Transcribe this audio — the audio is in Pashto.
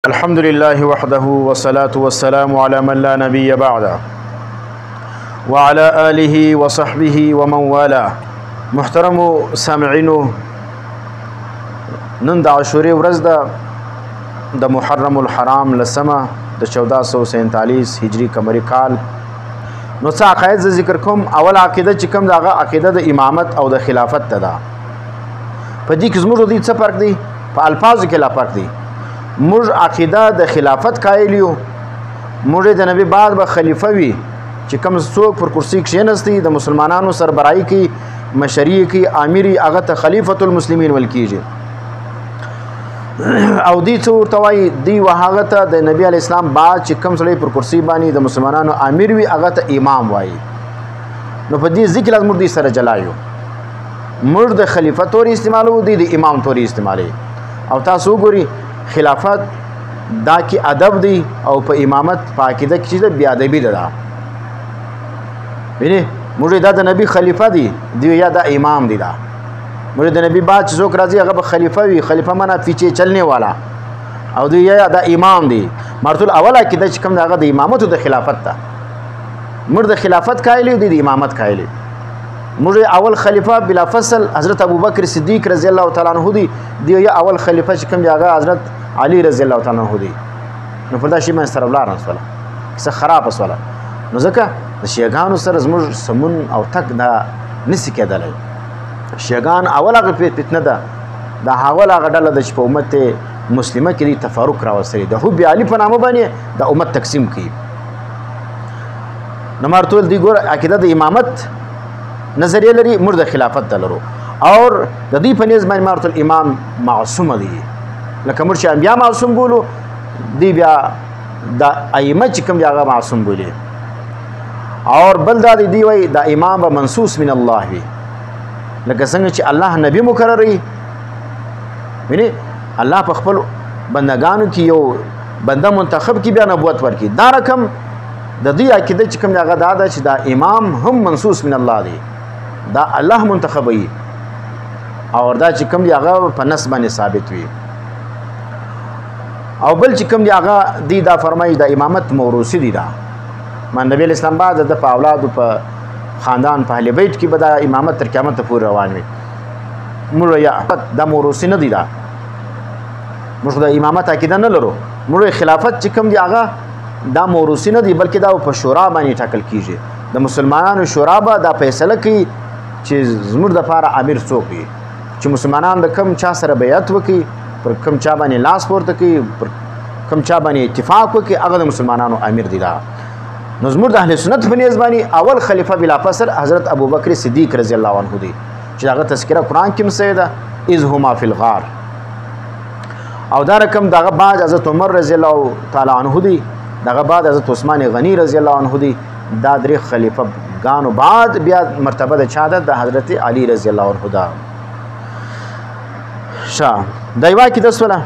الحمد لله وحده والصلاة والسلام على من لا نبي بعده وعلى آله وصحبه ومن والاه. محترم سامعینو، نن د عاشورې ورځ ده د محرم الحرام لسمه د 1447 هجری قمری کال. نو څه عقاید زه ذکر کوم. اول عقیده چې کوم دغه عقیده د امامت او د خلافت ده. په دې کې زموږ د څه فرق دی؟ په الفاظو کې لا فرق دی. موږ عقیده د خلافت قایل یو. موږ د نبی بعد به خلیفه وي چې کوم څوک پر کرسی کښېنستی د مسلمانانو سربراهي کوي، مشري کوي، امیر هغه ته خلیفۃ المسلمین ویل کیږي. او دی څه ورته وایي؟ دی هغه ته د نبی علیه السلام بعد چې کوم سړی پر کرسی باندې د مسلمانانو امیر وي هغه ته امام وایي. نو په دې ذکر لازم موږ دې سره جلایو. موږ د خلیفه تورې استعمالو، دی د امام تورې استعمالوي. او تاسو وګورئ خلافت دا کې ادب دی او په امامت په عقیده کې چې بې ادبي ده. وینئ موږ دا د نبی خلیفه دی، دی یا دا امام دی. دا موږ د نبی بعد چې څوک راځي هغه به خلیفه وي. خلیفه معنا پیچھے چلنے والا، او دی یا دا امام دی. مرتل اول عقیده چې کوم هغه د امامت او د خلافت ده. موږ د خلافت قایل یو، دی د امامت قایل. موږ اول خلیفہ بلا فصل حضرت ابوبکر صدیق رضی الله تعالی عنہ دی. دی یا اول خلیفہ چې کوم هغه حضرت علی رضی الله تعالی عنہ دی. نو په دا شی باندې سره ولار نسوله څه خراب اسوله. نو ځکه د شیعاګانو سره زموږ سمون او تک دا نسی کېدلی. شیعاګان اول هغه فتنه ده، دا اول هغه ډله ده چې په امت مسلمه کې دی تفرق راوستلی. د حب علي په نامه باندې د امت تقسیم کوي. نو مرتول دی ګوره عقیده د امامت نظریه لري، موږ د خلافت د لرو. اور د دې په نیز باندې مرتول امام معصوم دی. لکه موږ چې انبیا معصوم بولو، دی بیا د ائمه چې کوم هغه معصوم بولي. اور بل دا دی وایي د امام به منصوص من الله وي، لکه څنګه چې الله نبی مقرروي. ویني الله په خپل بندگانو کې یو بنده منتخب کی بیا نبوت ورکي. دا رقم د دې عقیده چې کوم هغه دا ده چې دا امام هم منصوص من الله دی، دا الله منتخبوي. او دا چې کوم هغه په نص باندې ثابت وي. او بل چې کوم هغه دی دا فرمایي د امامت موروثي دی. دا نبی اسلام بعد د په اولاد په خاندان په اهل بیت کې به دا امامت تر قیامت پورې روان وي. موږ یا دا موروثي نه دی. دا موږ د امامت عقیده نه لرو. موږ خلافت چې کوم دی هغه دا موروثي نه دی، بلکې دا په شورا باندې ټاکل کیږي. د مسلمانانو شورا به دا فیصله کوي چې زموږ دپاره امیر څوک وي، چې مسلمانان د کوم چا سره بیعت وکړي، پر کوم چا باندې لاس پورته کوي، پر کوم چا باندې اتفاق وکړي، هغه د مسلمانانو امیر دی. دا نو زموږ د اهل سنت په نیز باندې اول خلیفہ بلا فصل حضرت ابوبکر صدیق رضی الله عنه دی، چې هغه تذکره قرآن کې هم ده اذ هما فی الغار. او دا رقم دغه بعد حضرت عمر رضی الله تعالی عنه دی، دغه بعد حضرت عثمان غنی رضی الله عنه دی. دا درې خلیفہ ګانو بعد بیا مرتبه د چا ده؟ د حضرت علی رضی الله عنه ده. شاه دا یوه عقیده سوله.